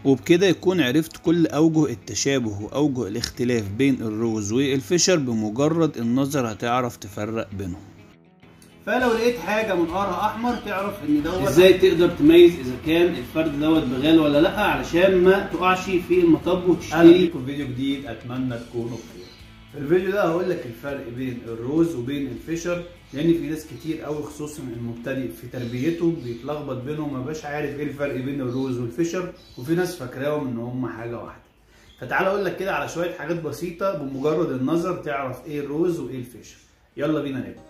وبكده يكون عرفت كل اوجه التشابه واوجه الاختلاف بين الروز والفيشر. بمجرد النظر هتعرف تفرق بينهم. فلو لقيت حاجه منقارها احمر تعرف ان دوت. ازاي تقدر تميز اذا كان الفرد دوت بغال ولا لا علشان ما تقعش في المطب وتشتري. اهلا بيكم في فيديو جديد، اتمنى تكونوا بخير. في الفيديو ده هقول لك الفرق بين الروز وبين الفيشر، لان في ناس كتير قوي خصوصا المبتدئ في تربيته بيتلخبط بينهم، ما بقاش عارف ايه الفرق بين الروز والفيشر، وفي ناس فاكراهم ان هم حاجه واحده. فتعال اقول لك كده على شويه حاجات بسيطه بمجرد النظر تعرف ايه الروز وايه الفيشر. يلا بينا نبدا.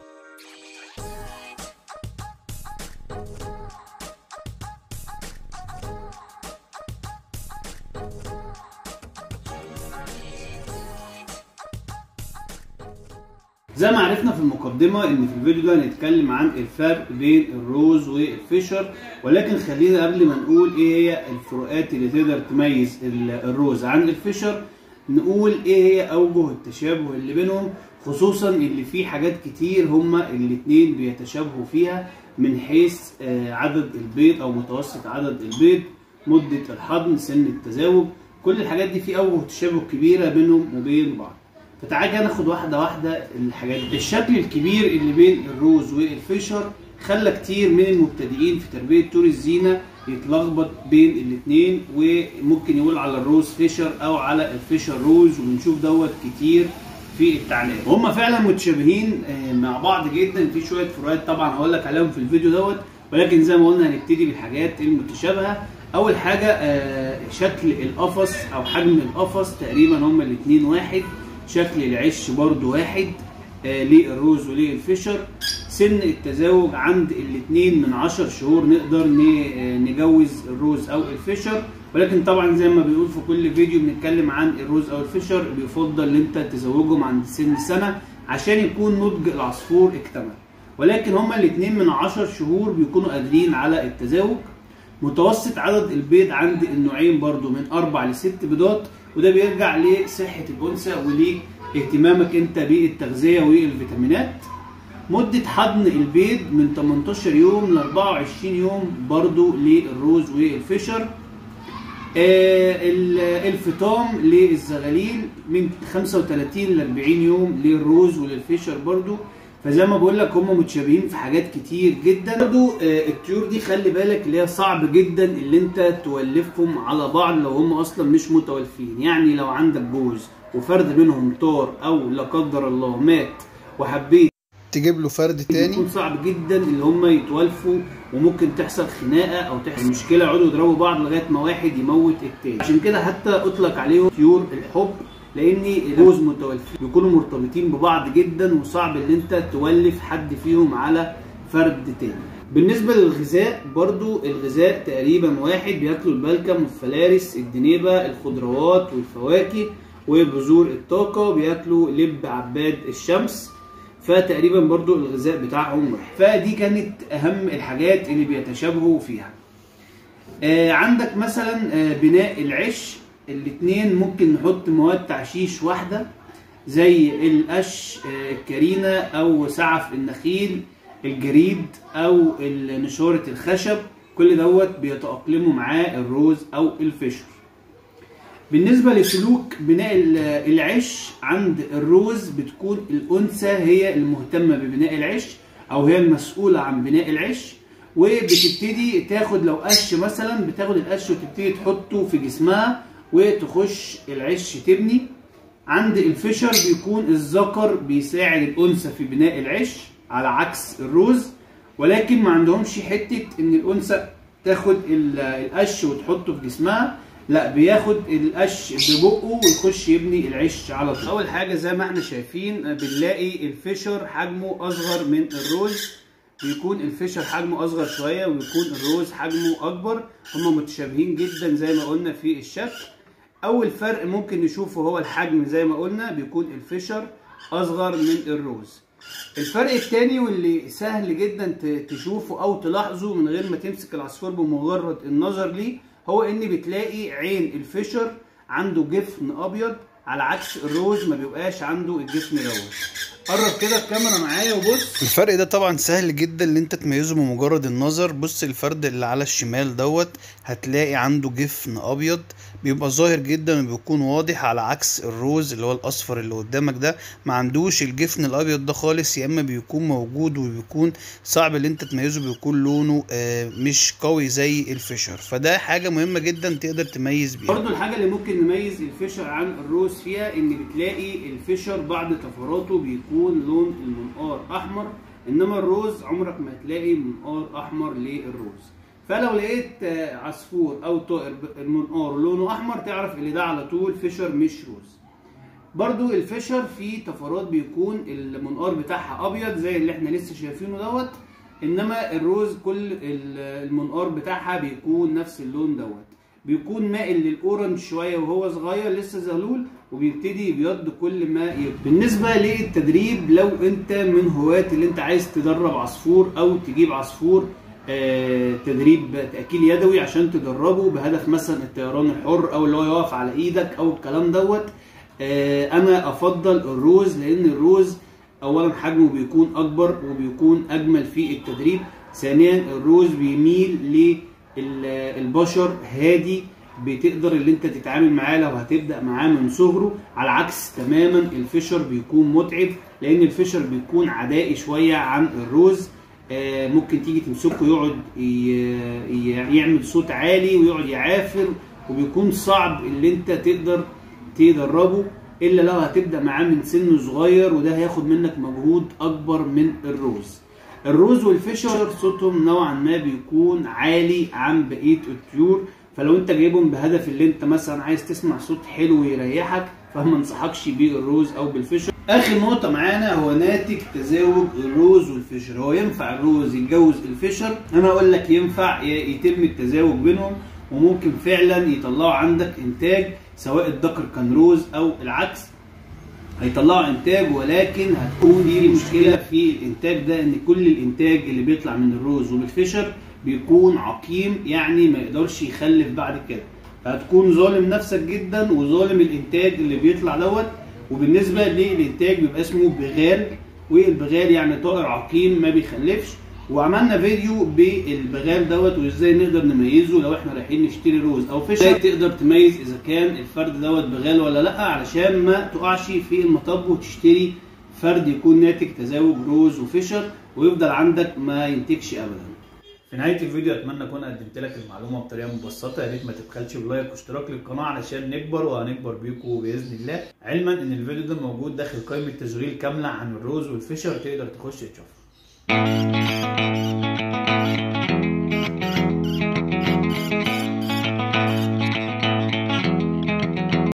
زي ما عرفنا في المقدمة ان في الفيديو ده هنتكلم عن الفرق بين الروز والفيشر، ولكن خلينا قبل ما نقول ايه هي الفروقات اللي تقدر تميز الروز عن الفيشر نقول ايه هي اوجه التشابه اللي بينهم، خصوصا اللي فيه حاجات كتير هما الاتنين بيتشابهوا فيها من حيث عدد البيض او متوسط عدد البيض، مدة الحضن، سن التزاوج. كل الحاجات دي في اوجه تشابه كبيرة بينهم وبين بعض. فتعالى كده ناخد واحده واحده الحاجات دي. الشكل الكبير اللي بين الروز والفيشر خلى كتير من المبتدئين في تربيه طيور الزينه يتلخبط بين الاثنين، وممكن يقول على الروز فيشر او على الفيشر روز، وبنشوف دوت كتير في التعليقات. وهم فعلا متشابهين مع بعض جدا، في شويه فروقات طبعا هقول لك عليهم في الفيديو دوت، ولكن زي ما قلنا هنبتدي بالحاجات المتشابهه. اول حاجه شكل القفص او حجم القفص تقريبا هما الاثنين واحد، شكل العش برضو واحد للروز وللفيشر. سن التزاوج عند الاثنين من 10 شهور نقدر نجوز الروز او الفيشر، ولكن طبعا زي ما بنقول في كل فيديو بنتكلم عن الروز او الفيشر بيفضل ان انت تزوجهم عند سن سنة عشان يكون نضج العصفور اكتمل، ولكن هما الاثنين من 10 شهور بيكونوا قادرين على التزاوج. متوسط عدد البيض عند النوعين برضو من 4 ل 6 بيضات، وده بيرجع لصحة الأنثى ولاهتمامك انت بالتغذية والفيتامينات. مدة حضن البيض من 18 يوم ل 24 يوم برضو للروز والفيشر. الفطام للزغاليل من 35 ل 40 يوم للروز وللفيشر برضو. فزي ما بقول لك هم متشابهين في حاجات كتير جدا. برضو الطيور دي خلي بالك اللي هي صعب جدا اللي انت تولفهم على بعض لو هم اصلا مش متولفين. يعني لو عندك جوز وفرد منهم طار او لا قدر الله مات وحبيت تجيب له فرد تاني، يكون صعب جدا اللي هم يتولفوا، وممكن تحصل خناقه او تحصل مشكله يقعدوا يضربوا بعض لغايه ما واحد يموت التاني. عشان كده حتى اطلق عليهم طيور الحب، لان الجوز متولفين بيكونوا مرتبطين ببعض جدا وصعب ان انت تولف حد فيهم على فرد تاني. بالنسبه للغذاء برضو الغذاء تقريبا واحد، بياكلوا البلكم والفلارس، الدنيبه، الخضروات والفواكه وبذور الطاقه، بياكلوا لب عباد الشمس. فتقريبا برضو الغذاء بتاعهم واحد. فدي كانت اهم الحاجات اللي بيتشابهوا فيها. عندك مثلا بناء العش، الاثنين ممكن نحط مواد تعشيش واحده زي القش الكرينه او سعف النخيل، الجريد او نشاره الخشب، كل دوت بيتاقلموا معاه الروز او الفيشر. بالنسبه لسلوك بناء العش عند الروز بتكون الانثى هي المهتمه ببناء العش او هي المسؤوله عن بناء العش، وبتبتدي تاخد لو قش مثلا بتاخد القش وتبتدي تحطه في جسمها وتخش العش تبني. عند الفيشر بيكون الذكر بيساعد الانثى في بناء العش على عكس الروز، ولكن ما عندهمش حته ان الانثى تاخد القش وتحطه في جسمها، لا بياخد القش ببقه ويخش يبني العش على طول. اول حاجه زي ما احنا شايفين بنلاقي الفيشر حجمه اصغر من الروز، بيكون الفيشر حجمه اصغر شويه ويكون الروز حجمه اكبر. هما متشابهين جدا زي ما قلنا في الشكل. اول فرق ممكن نشوفه هو الحجم، زي ما قلنا بيكون الفيشر اصغر من الروز. الفرق الثاني واللي سهل جدا تشوفه او تلاحظه من غير ما تمسك العصفور بمجرد النظر ليه، هو ان بتلاقي عين الفيشر عنده جفن ابيض على عكس الروز ما بيبقاش عنده الجفن دوت. قرب كده الكاميرا معايا وبص. الفرق ده طبعا سهل جدا ان انت تميزه بمجرد النظر. بص الفرد اللي على الشمال دوت هتلاقي عنده جفن ابيض بيبقى ظاهر جدا وبيكون واضح، على عكس الروز اللي هو الاصفر اللي قدامك ده ما عندوش الجفن الابيض ده خالص، يا اما بيكون موجود وبيكون صعب ان انت تميزه، بيكون لونه مش قوي زي الفيشر. فده حاجة مهمة جدا تقدر تميز بيها. برضو الحاجة اللي ممكن نميز الفيشر عن الروز فيها ان بتلاقي الفيشر بعد طفراته بيكون لون المنقار احمر، انما الروز عمرك ما تلاقي منقار احمر للروز. فلو لقيت عصفور او طائر المنقار لونه احمر تعرف ان ده على طول فيشر مش روز. برضو الفيشر فيه طفرات بيكون المنقار بتاعها ابيض زي اللي احنا لسه شايفينه دوت، انما الروز كل المنقار بتاعها بيكون نفس اللون دوت، بيكون مائل للاورنج شويه وهو صغير لسه زغلول، وبيبتدي يبيض كل ما يبيض. بالنسبه للتدريب، لو انت من هواة اللي انت عايز تدرب عصفور او تجيب عصفور تدريب تأكيل يدوي عشان تدربه بهدف مثلا الطيران الحر او اللي هو يقف على ايدك او الكلام دوت، انا افضل الروز، لان الروز اولا حجمه بيكون اكبر وبيكون اجمل في التدريب، ثانيا الروز بيميل للبشر هادي، بتقدر اللي انت تتعامل معاه لو هتبدا معاه من صغره، على عكس تماما الفيشر بيكون متعب، لان الفيشر بيكون عدائي شويه عن الروز. ممكن تيجي تمسكه يقعد يعمل صوت عالي ويقعد يعافر، وبيكون صعب اللي انت تقدر تدربه الا لو هتبدا معاه من سن صغير، وده هياخد منك مجهود اكبر من الروز. الروز والفيشر صوتهم نوعا ما بيكون عالي عن بقيه الطيور، فلو انت جايبهم بهدف اللي انت مثلا عايز تسمع صوت حلو يريحك فما انصحكش بالروز او بالفيشر. اخر نقطه معانا هو ناتج تزاوج الروز والفيشر. هو ينفع الروز يتجوز الفيشر؟ انا اقول لك ينفع يتم التزاوج بينهم، وممكن فعلا يطلعوا عندك انتاج، سواء الذكر كان روز او العكس هيطلعوا انتاج، ولكن هتكون دي مشكله في الانتاج ده، ان كل الانتاج اللي بيطلع من الروز وبالفيشر بيكون عقيم، يعني ما يقدرش يخلف بعد كده، فهتكون ظالم نفسك جدا وظالم الانتاج اللي بيطلع دوت. وبالنسبه للانتاج بيبقى اسمه بغال، والبغال يعني طائر عقيم ما بيخلفش، وعملنا فيديو بالبغال دوت وازاي نقدر نميزه لو احنا رايحين نشتري روز او فيشر، ازاي تقدر تميز اذا كان الفرد دوت بغال ولا لا، علشان ما تقعش في المطب وتشتري فرد يكون ناتج تزاوج روز وفيشر ويفضل عندك ما ينتجش ابدا. في نهايه الفيديو اتمنى اكون قدمت لك المعلومه بطريقه مبسطه، يا ريت ما تبخلش بلايك واشتراك للقناه علشان نكبر وهنكبر بيكم باذن الله، علما ان الفيديو ده موجود داخل قائمه تشغيل كامله عن الروز والفيشر، تقدر تخش تشوفها.